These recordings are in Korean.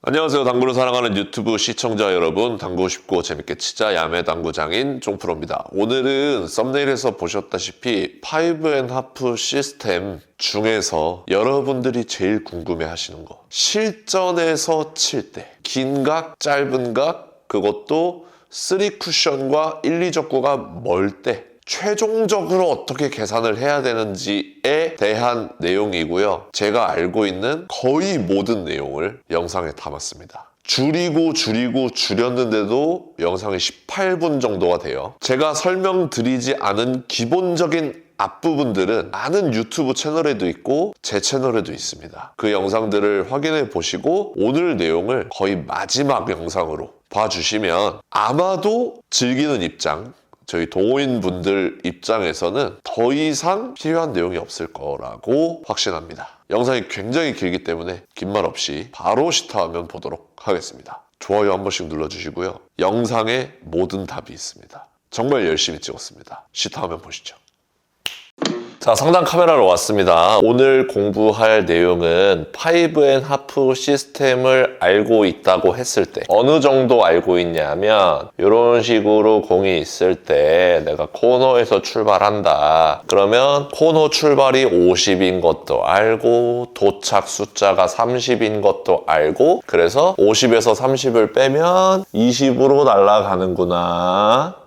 안녕하세요. 당구를 사랑하는 유튜브 시청자 여러분, 당구 쉽고 재밌게 치자 야매 당구장인 쫑프로입니다. 오늘은 썸네일에서 보셨다시피 5&하프 시스템 중에서 여러분들이 제일 궁금해 하시는 거, 실전에서 칠 때 긴 각, 짧은 각, 그것도 3쿠션과 1, 2적구가 멀 때 최종적으로 어떻게 계산을 해야 되는지에 대한 내용이고요. 제가 알고 있는 거의 모든 내용을 영상에 담았습니다. 줄였는데도 영상이 18분 정도가 돼요. 제가 설명드리지 않은 기본적인 앞부분들은 많은 유튜브 채널에도 있고 제 채널에도 있습니다. 그 영상들을 확인해 보시고 오늘 내용을 거의 마지막 영상으로 봐주시면 아마도 즐기는 입장, 저희 동호인분들 입장에서는 더 이상 필요한 내용이 없을 거라고 확신합니다. 영상이 굉장히 길기 때문에 긴 말 없이 바로 시타하면 보도록 하겠습니다. 좋아요 한 번씩 눌러주시고요. 영상에 모든 답이 있습니다. 정말 열심히 찍었습니다. 시타하면 보시죠. 자, 상단 카메라로 왔습니다. 오늘 공부할 내용은 5&하프 시스템을 알고 있다고 했을 때 어느 정도 알고 있냐면 이런 식으로 공이 있을 때 내가 코너에서 출발한다. 그러면 코너 출발이 50인 것도 알고 도착 숫자가 30인 것도 알고 그래서 50에서 30을 빼면 20으로 날아가는구나.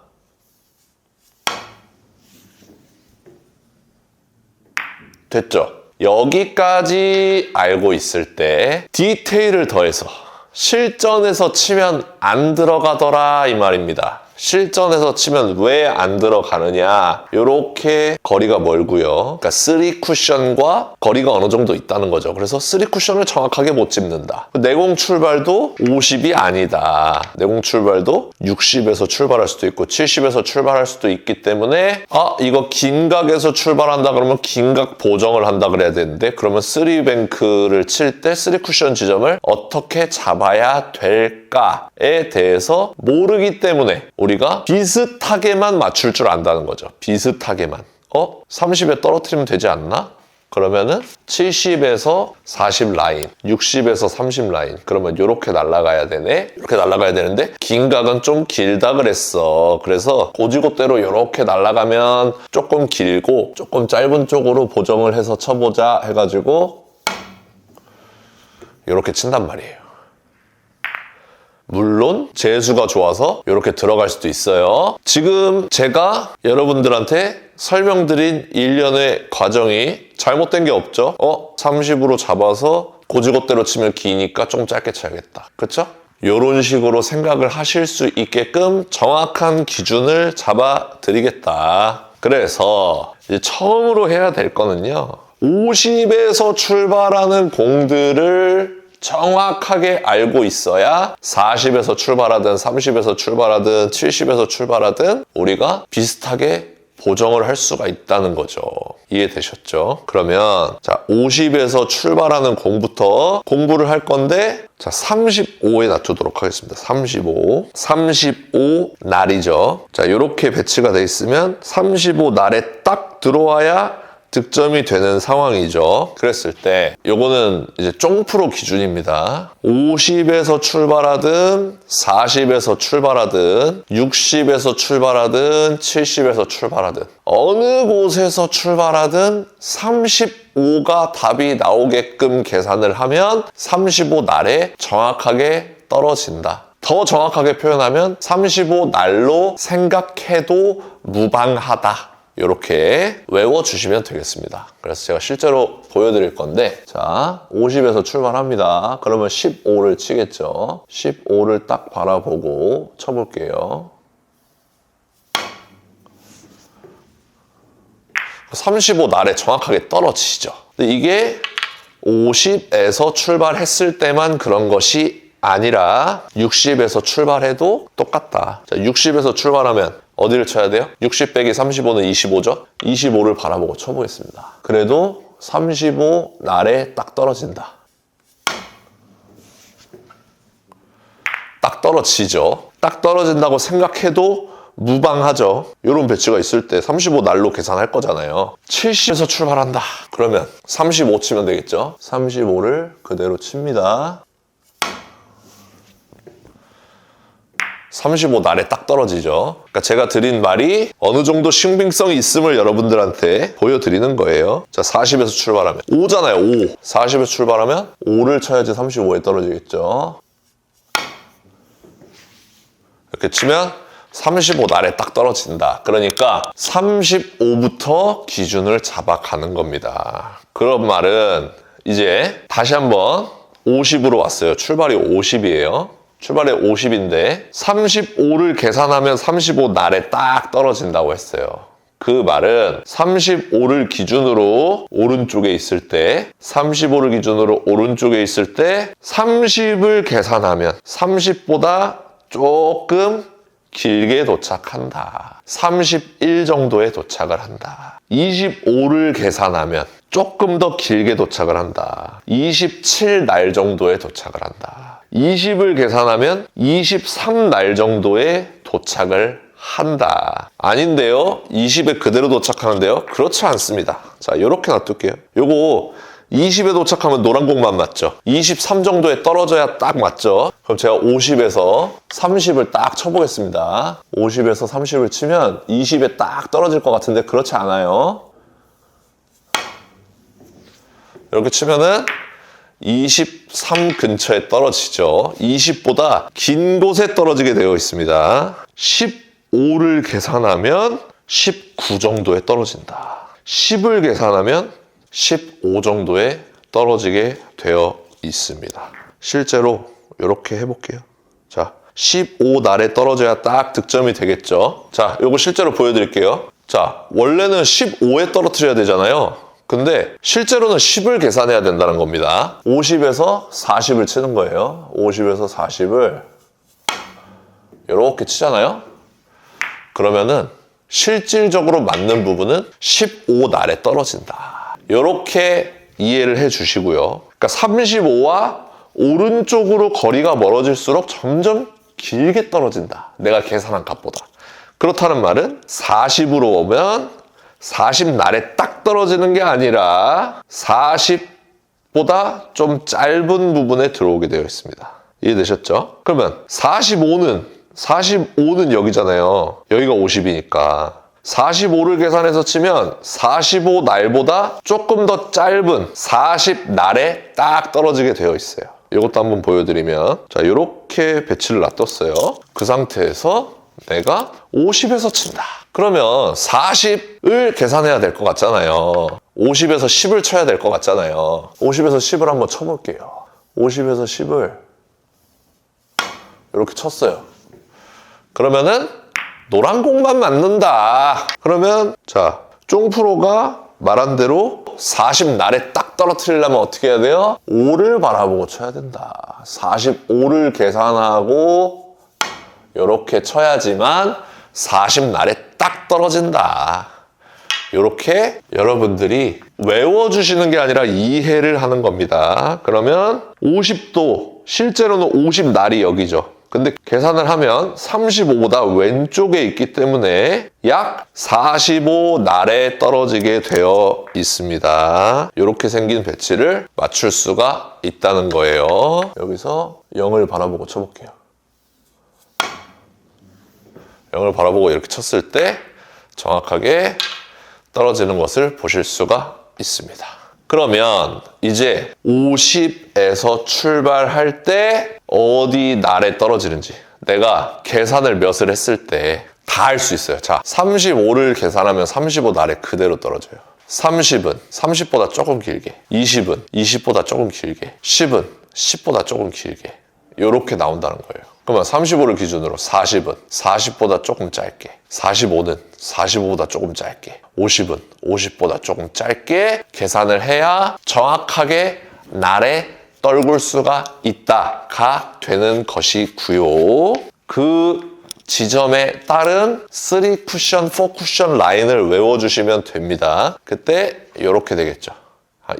됐죠? 여기까지 알고 있을 때 디테일을 더해서 실전에서 치면 안 들어가더라 이 말입니다. 실전에서 치면 왜 안 들어가느냐, 요렇게 거리가 멀고요. 그러니까 3쿠션과 거리가 어느 정도 있다는 거죠. 그래서 3쿠션을 정확하게 못 짚는다. 내공 출발도 50이 아니다. 내공 출발도 60에서 출발할 수도 있고 70에서 출발할 수도 있기 때문에 이거 긴각에서 출발한다 그러면 긴각 보정을 한다 그래야 되는데 그러면 3뱅크를 칠 때 3쿠션 지점을 어떻게 잡아야 될까에 대해서 모르기 때문에 우리가 비슷하게만 맞출 줄 안다는 거죠. 비슷하게만. 30에 떨어뜨리면 되지 않나? 그러면은 70에서 40 라인, 60에서 30 라인. 그러면 이렇게 날아가야 되네? 이렇게 날아가야 되는데 긴 각은 좀 길다 그랬어. 그래서 고지고대로 이렇게 날아가면 조금 길고 조금 짧은 쪽으로 보정을 해서 쳐보자 해가지고 이렇게 친단 말이에요. 물론 재수가 좋아서 이렇게 들어갈 수도 있어요. 지금 제가 여러분들한테 설명드린 일련의 과정이 잘못된 게 없죠. 30으로 잡아서 고지고대로 치면 기니까 좀 짧게 쳐야겠다. 그렇죠? 이런 식으로 생각을 하실 수 있게끔 정확한 기준을 잡아드리겠다. 그래서 이제 처음으로 해야 될 거는요, 50에서 출발하는 공들을 정확하게 알고 있어야 40에서 출발하든 30에서 출발하든 70에서 출발하든 우리가 비슷하게 보정을 할 수가 있다는 거죠. 이해되셨죠? 그러면 자, 50에서 출발하는 공부터 공부를 할 건데 자, 35에 낮추도록 하겠습니다. 35 날이죠. 자, 이렇게 배치가 돼 있으면 35 날에 딱 들어와야 득점이 되는 상황이죠. 그랬을 때 요거는 이제 쫑프로 기준입니다. 50에서 출발하든 40에서 출발하든 60에서 출발하든 70에서 출발하든 어느 곳에서 출발하든 35가 답이 나오게끔 계산을 하면 35 날에 정확하게 떨어진다. 더 정확하게 표현하면 35 날로 생각해도 무방하다. 이렇게 외워주시면 되겠습니다. 그래서 제가 실제로 보여드릴 건데 자, 50에서 출발합니다. 그러면 15를 치겠죠. 15를 딱 바라보고 쳐볼게요. 35 날에 정확하게 떨어지죠. 근데 이게 50에서 출발했을 때만 그런 것이 아니라 60에서 출발해도 똑같다. 자, 60에서 출발하면 어디를 쳐야 돼요? 60 빼기 35는 25죠? 25를 바라보고 쳐보겠습니다. 그래도 35 날에 딱 떨어진다. 딱 떨어지죠. 딱 떨어진다고 생각해도 무방하죠. 이런 배치가 있을 때 35 날로 계산할 거잖아요. 70에서 출발한다. 그러면 35 치면 되겠죠. 35를 그대로 칩니다. 35 날에 딱 떨어지죠. 그러니까 제가 드린 말이 어느 정도 신빙성이 있음을 여러분들한테 보여드리는 거예요. 자, 40에서 출발하면 5잖아요. 5. 40에서 출발하면 5를 쳐야지 35에 떨어지겠죠. 이렇게 치면 35 날에 딱 떨어진다. 그러니까 35부터 기준을 잡아가는 겁니다. 그런 말은 이제 다시 한번 50으로 왔어요. 출발이 50이에요. 출발이 50인데 35를 계산하면 35 날에 딱 떨어진다고 했어요. 그 말은 35를 기준으로 오른쪽에 있을 때 35를 기준으로 오른쪽에 있을 때 30을 계산하면 30보다 조금 길게 도착한다. 31 정도에 도착을 한다. 25를 계산하면 조금 더 길게 도착을 한다. 27 날 정도에 도착을 한다. 20을 계산하면 23 날 정도에 도착을 한다. 아닌데요? 20에 그대로 도착하는데요? 그렇지 않습니다. 자, 이렇게 놔둘게요. 요거 20에 도착하면 노란 공만 맞죠? 23 정도에 떨어져야 딱 맞죠? 그럼 제가 50에서 30을 딱 쳐보겠습니다. 50에서 30을 치면 20에 딱 떨어질 것 같은데 그렇지 않아요. 이렇게 치면은 23 근처에 떨어지죠. 20보다 긴 곳에 떨어지게 되어 있습니다. 15를 계산하면 19 정도에 떨어진다. 10을 계산하면 15 정도에 떨어지게 되어 있습니다. 실제로 이렇게 해볼게요. 자, 15 날에 떨어져야 딱 득점이 되겠죠. 자, 이거 실제로 보여드릴게요. 자, 원래는 15에 떨어뜨려야 되잖아요. 근데 실제로는 10을 계산해야 된다는 겁니다. 50에서 40을 치는 거예요. 50에서 40을 이렇게 치잖아요. 그러면은 실질적으로 맞는 부분은 15 날에 떨어진다. 이렇게 이해를 해 주시고요. 그러니까 35와 오른쪽으로 거리가 멀어질수록 점점 길게 떨어진다. 내가 계산한 값보다. 그렇다는 말은 40으로 오면 40 날에 딱 떨어지는 게 아니라 40보다 좀 짧은 부분에 들어오게 되어 있습니다. 이해되셨죠? 그러면 45는 여기잖아요. 여기가 50이니까. 45를 계산해서 치면 45 날보다 조금 더 짧은 40 날에 딱 떨어지게 되어 있어요. 이것도 한번 보여드리면, 자, 이렇게 배치를 놔뒀어요. 그 상태에서 내가 50에서 친다. 그러면 40을 계산해야 될 것 같잖아요. 50에서 10을 쳐야 될 것 같잖아요. 50에서 10을 한번 쳐볼게요. 50에서 10을 이렇게 쳤어요. 그러면은 노란 공만 맞는다. 그러면 자, 쫑프로가 말한 대로 40 날에 딱 떨어뜨리려면 어떻게 해야 돼요? 5를 바라보고 쳐야 된다. 45를 계산하고 이렇게 쳐야지만 40 날에 딱 떨어진다. 이렇게 여러분들이 외워주시는 게 아니라 이해를 하는 겁니다. 그러면 50도, 실제로는 50 날이 여기죠. 근데 계산을 하면 35보다 왼쪽에 있기 때문에 약 45 날에 떨어지게 되어 있습니다. 이렇게 생긴 배치를 맞출 수가 있다는 거예요. 여기서 0을 바라보고 쳐볼게요. 0을 바라보고 이렇게 쳤을 때 정확하게 떨어지는 것을 보실 수가 있습니다. 그러면 이제 50에서 출발할 때 어디 날에 떨어지는지 내가 계산을 몇을 했을 때 다 알 수 있어요. 자, 35를 계산하면 35 날에 그대로 떨어져요. 30은 30보다 조금 길게, 20은 20보다 조금 길게, 10은 10보다 조금 길게 이렇게 나온다는 거예요. 그러면 35를 기준으로 40은 40보다 조금 짧게, 45는 45보다 조금 짧게, 50은 50보다 조금 짧게 계산을 해야 정확하게 날에 떨굴 수가 있다가 되는 것이고요. 그 지점에 따른 3 쿠션, 4 쿠션 라인을 외워주시면 됩니다. 그때 이렇게 되겠죠.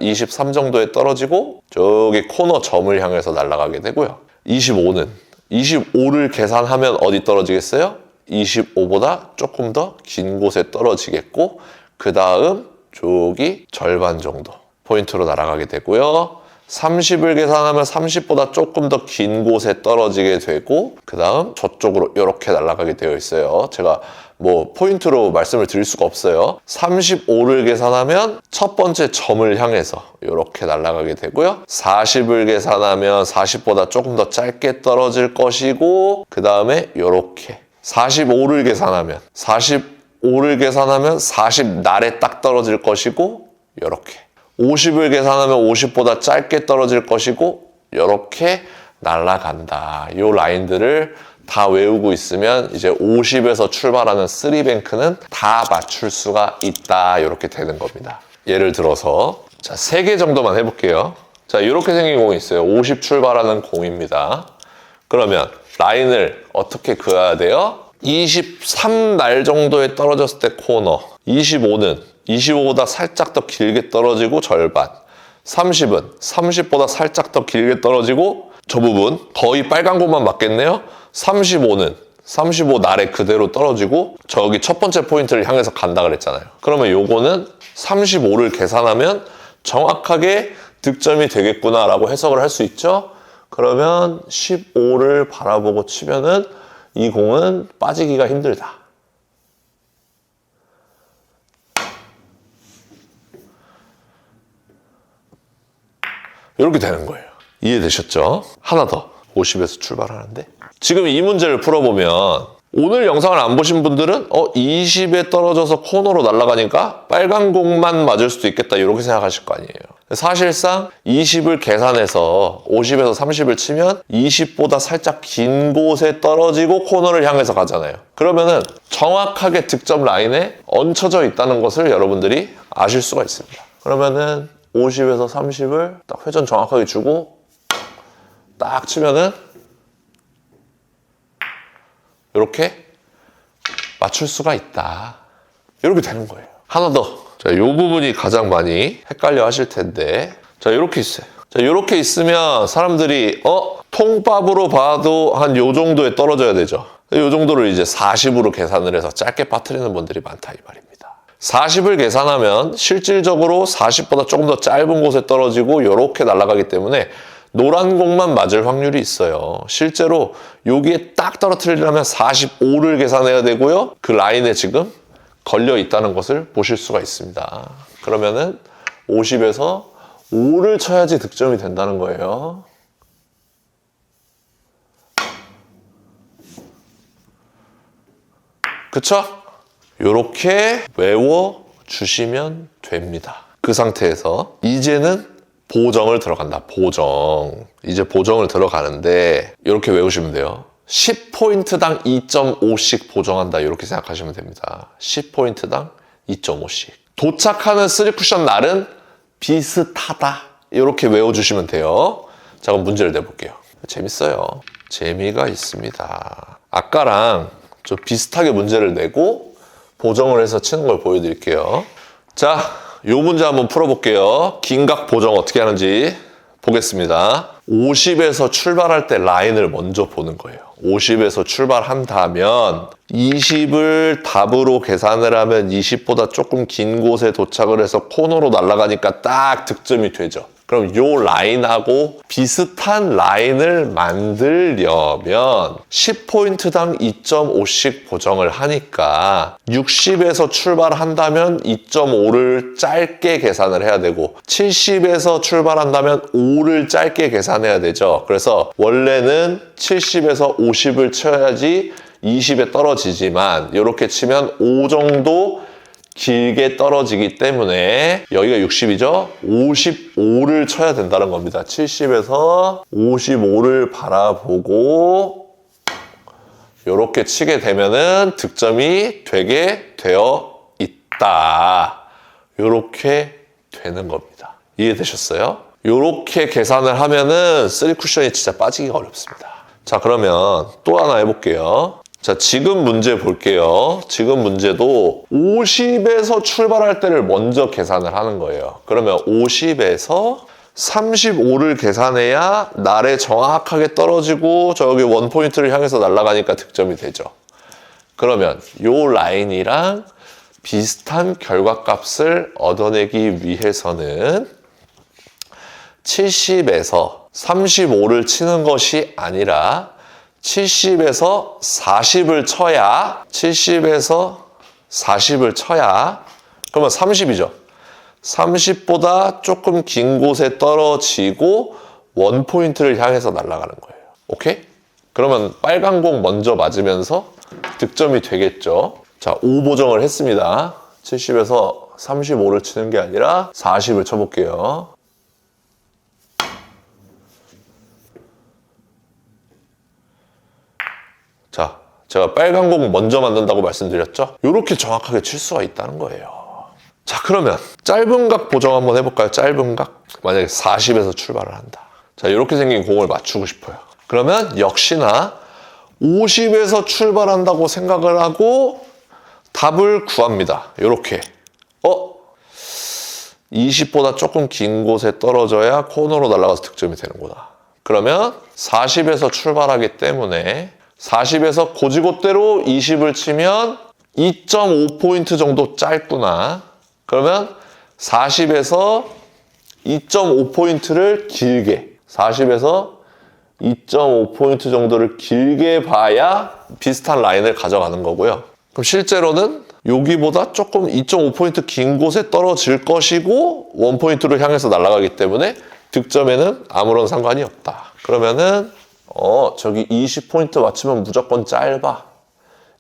23 정도에 떨어지고 저기 코너 점을 향해서 날아가게 되고요. 25를 계산하면 어디 떨어지겠어요? 25보다 조금 더 긴 곳에 떨어지겠고 그 다음 저기 절반 정도 포인트로 날아가게 되고요. 30을 계산하면 30보다 조금 더 긴 곳에 떨어지게 되고 그 다음 저쪽으로 이렇게 날아가게 되어 있어요. 제가 뭐 포인트로 말씀을 드릴 수가 없어요. 35를 계산하면 첫 번째 점을 향해서 이렇게 날아가게 되고요. 40을 계산하면 40보다 조금 더 짧게 떨어질 것이고 그 다음에 이렇게 45를 계산하면 40 날에 딱 떨어질 것이고 이렇게 50을 계산하면 50보다 짧게 떨어질 것이고 이렇게 날아간다. 이 라인들을 다 외우고 있으면 이제 50에서 출발하는 3뱅크는 다 맞출 수가 있다. 이렇게 되는 겁니다. 예를 들어서 자, 3개 정도만 해볼게요. 자, 이렇게 생긴 공이 있어요. 50 출발하는 공입니다. 그러면 라인을 어떻게 그어야 돼요? 23날 정도에 떨어졌을 때 코너, 25는 25보다 살짝 더 길게 떨어지고 절반, 30은 30보다 살짝 더 길게 떨어지고 저 부분 거의 빨간 곳만 맞겠네요. 35는 35 날에 그대로 떨어지고 저기 첫 번째 포인트를 향해서 간다 그랬잖아요. 그러면 요거는 35를 계산하면 정확하게 득점이 되겠구나 라고 해석을 할 수 있죠. 그러면 15를 바라보고 치면은 이 공은 빠지기가 힘들다. 이렇게 되는 거예요. 이해되셨죠? 하나 더 50에서 출발하는데 지금 이 문제를 풀어보면 오늘 영상을 안 보신 분들은 20에 떨어져서 코너로 날아가니까 빨간 공만 맞을 수도 있겠다 이렇게 생각하실 거 아니에요. 사실상 20을 계산해서 50에서 30을 치면 20보다 살짝 긴 곳에 떨어지고 코너를 향해서 가잖아요. 그러면은 정확하게 득점 라인에 얹혀져 있다는 것을 여러분들이 아실 수가 있습니다. 그러면은 50에서 30을 딱 회전 정확하게 주고 딱 치면은 이렇게 맞출 수가 있다. 이렇게 되는 거예요. 하나 더. 자, 이 부분이 가장 많이 헷갈려 하실 텐데 자, 이렇게 있어요. 자, 이렇게 있으면 사람들이 통밥으로 봐도 한 요 정도에 떨어져야 되죠. 요 정도를 이제 40으로 계산을 해서 짧게 빠뜨리는 분들이 많다 이 말입니다. 40을 계산하면 실질적으로 40보다 조금 더 짧은 곳에 떨어지고 이렇게 날아가기 때문에 노란 공만 맞을 확률이 있어요. 실제로 여기에 딱 떨어뜨리려면 45를 계산해야 되고요. 그 라인에 지금 걸려 있다는 것을 보실 수가 있습니다. 그러면은 50에서 5를 쳐야지 득점이 된다는 거예요. 그쵸? 이렇게 외워주시면 됩니다. 그 상태에서 이제는 보정을 들어간다. 보정. 이제 보정을 들어가는데 이렇게 외우시면 돼요. 10포인트당 2.5씩 보정한다. 이렇게 생각하시면 됩니다. 10포인트당 2.5씩. 도착하는 3쿠션 날은 비슷하다. 이렇게 외워주시면 돼요. 자, 그럼 문제를 내볼게요. 재밌어요. 재미가 있습니다. 아까랑 좀 비슷하게 문제를 내고 보정을 해서 치는 걸 보여드릴게요. 자, 요 문제 한번 풀어볼게요. 긴각 보정 어떻게 하는지 보겠습니다. 50에서 출발할 때 라인을 먼저 보는 거예요. 50에서 출발한다면 20을 답으로 계산을 하면 20보다 조금 긴 곳에 도착을 해서 코너로 날아가니까 딱 득점이 되죠. 그럼 요 라인하고 비슷한 라인을 만들려면 10포인트당 2.5씩 보정을 하니까 60에서 출발한다면 2.5를 짧게 계산을 해야 되고 70에서 출발한다면 5를 짧게 계산해야 되죠. 그래서 원래는 70에서 50을 쳐야지 20에 떨어지지만 이렇게 치면 5 정도 길게 떨어지기 때문에 여기가 60이죠? 55를 쳐야 된다는 겁니다. 70에서 55를 바라보고 이렇게 치게 되면은 득점이 되게 되어 있다. 이렇게 되는 겁니다. 이해되셨어요? 이렇게 계산을 하면은 3쿠션이 진짜 빠지기가 어렵습니다. 자, 그러면 또 하나 해볼게요. 자, 지금 문제 볼게요. 지금 문제도 50에서 출발할 때를 먼저 계산을 하는 거예요. 그러면 50에서 35를 계산해야 날에 정확하게 떨어지고 저기 원포인트를 향해서 날아가니까 득점이 되죠. 그러면 요 라인이랑 비슷한 결과값을 얻어내기 위해서는 70에서 35를 치는 것이 아니라 70에서 40을 쳐야 70에서 40을 쳐야 그러면 30이죠. 30보다 조금 긴 곳에 떨어지고 원포인트를 향해서 날아가는 거예요. 오케이? 그러면 빨간 공 먼저 맞으면서 득점이 되겠죠. 자, 5 보정을 했습니다. 70에서 35를 치는 게 아니라 40을 쳐볼게요. 자, 제가 빨간 공 먼저 만든다고 말씀드렸죠? 이렇게 정확하게 칠 수가 있다는 거예요. 자, 그러면 짧은 각 보정 한번 해볼까요? 짧은 각. 만약에 40에서 출발을 한다. 자, 이렇게 생긴 공을 맞추고 싶어요. 그러면 역시나 50에서 출발한다고 생각을 하고 답을 구합니다. 이렇게. 20보다 조금 긴 곳에 떨어져야 코너로 날아가서 득점이 되는구나. 그러면 40에서 출발하기 때문에 40에서 고지곳대로 20을 치면 2.5포인트 정도 짧구나. 그러면 40에서 2.5포인트를 길게 40에서 2.5포인트 정도를 길게 봐야 비슷한 라인을 가져가는 거고요. 그럼 실제로는 여기보다 조금 2.5포인트 긴 곳에 떨어질 것이고 원포인트로 향해서 날아가기 때문에 득점에는 아무런 상관이 없다. 그러면은 저기 20포인트 맞추면 무조건 짧아.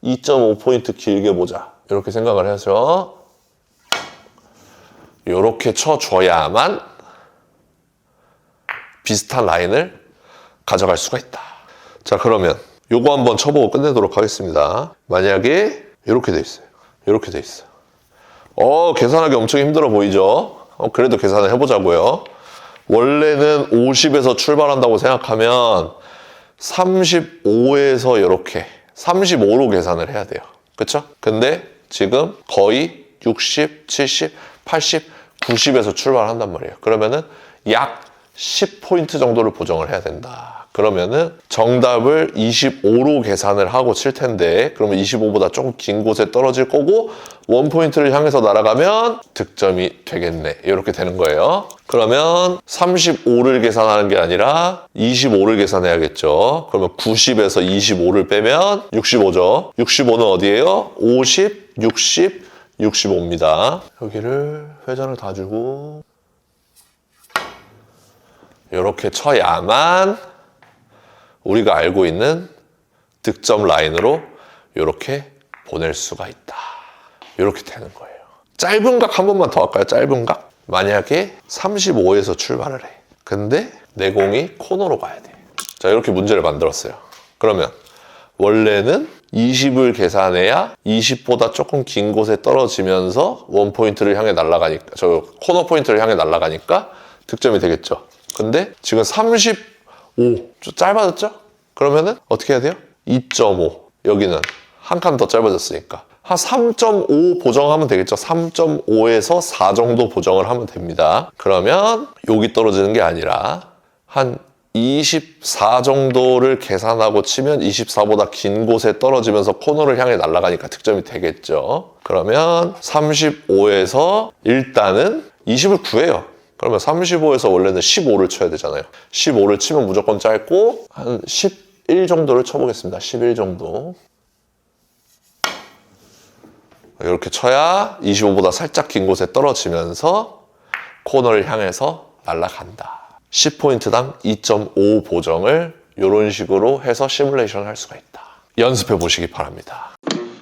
2.5포인트 길게 보자. 이렇게 생각을 해서 이렇게 쳐줘야만 비슷한 라인을 가져갈 수가 있다. 자, 그러면 요거 한번 쳐보고 끝내도록 하겠습니다. 만약에 이렇게 돼 있어요. 이렇게 돼 있어요. 계산하기 엄청 힘들어 보이죠? 그래도 계산을 해보자고요. 원래는 50에서 출발한다고 생각하면 35에서 이렇게 35로 계산을 해야 돼요. 그쵸? 근데 지금 거의 60, 70, 80, 90에서 출발한단 말이에요. 그러면은 약 10포인트 정도를 보정을 해야 된다. 그러면은 정답을 25로 계산을 하고 칠 텐데 그러면 25보다 조금 긴 곳에 떨어질 거고 원포인트를 향해서 날아가면 득점이 되겠네. 이렇게 되는 거예요. 그러면 35를 계산하는 게 아니라 25를 계산해야겠죠. 그러면 90에서 25를 빼면 65죠. 65는 어디예요? 50, 60, 65입니다. 여기를 회전을 다 주고 이렇게 쳐야만 우리가 알고 있는 득점 라인으로 이렇게 보낼 수가 있다. 이렇게 되는 거예요. 짧은 각 한 번만 더 할까요? 짧은 각. 만약에 35에서 출발을 해. 근데 내 공이 코너로 가야 돼. 자, 이렇게 문제를 만들었어요. 그러면 원래는 20을 계산해야 20보다 조금 긴 곳에 떨어지면서 원포인트를 향해 날아가니까 저 코너 포인트를 향해 날아가니까 득점이 되겠죠. 근데 지금 35 좀 짧아졌죠? 그러면은 어떻게 해야 돼요? 2.5 여기는 한 칸 더 짧아졌으니까 한 3.5 보정하면 되겠죠. 3.5에서 4 정도 보정을 하면 됩니다. 그러면 여기 떨어지는 게 아니라 한 24 정도를 계산하고 치면 24보다 긴 곳에 떨어지면서 코너를 향해 날아가니까 득점이 되겠죠. 그러면 35에서 일단은 20을 구해요. 그러면 35에서 원래는 15를 쳐야 되잖아요. 15를 치면 무조건 짧고 한 11 정도를 쳐보겠습니다. 11 정도. 이렇게 쳐야 25보다 살짝 긴 곳에 떨어지면서 코너를 향해서 날아간다. 10포인트당 2.5 보정을 이런 식으로 해서 시뮬레이션을 할 수가 있다. 연습해 보시기 바랍니다.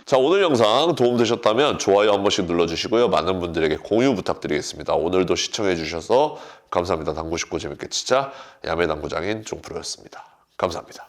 자, 오늘 영상 도움되셨다면 좋아요 한 번씩 눌러주시고요. 많은 분들에게 공유 부탁드리겠습니다. 오늘도 시청해주셔서 감사합니다. 당구 쉽고 재밌게 치자 야매 당구장인 종프로였습니다. 감사합니다.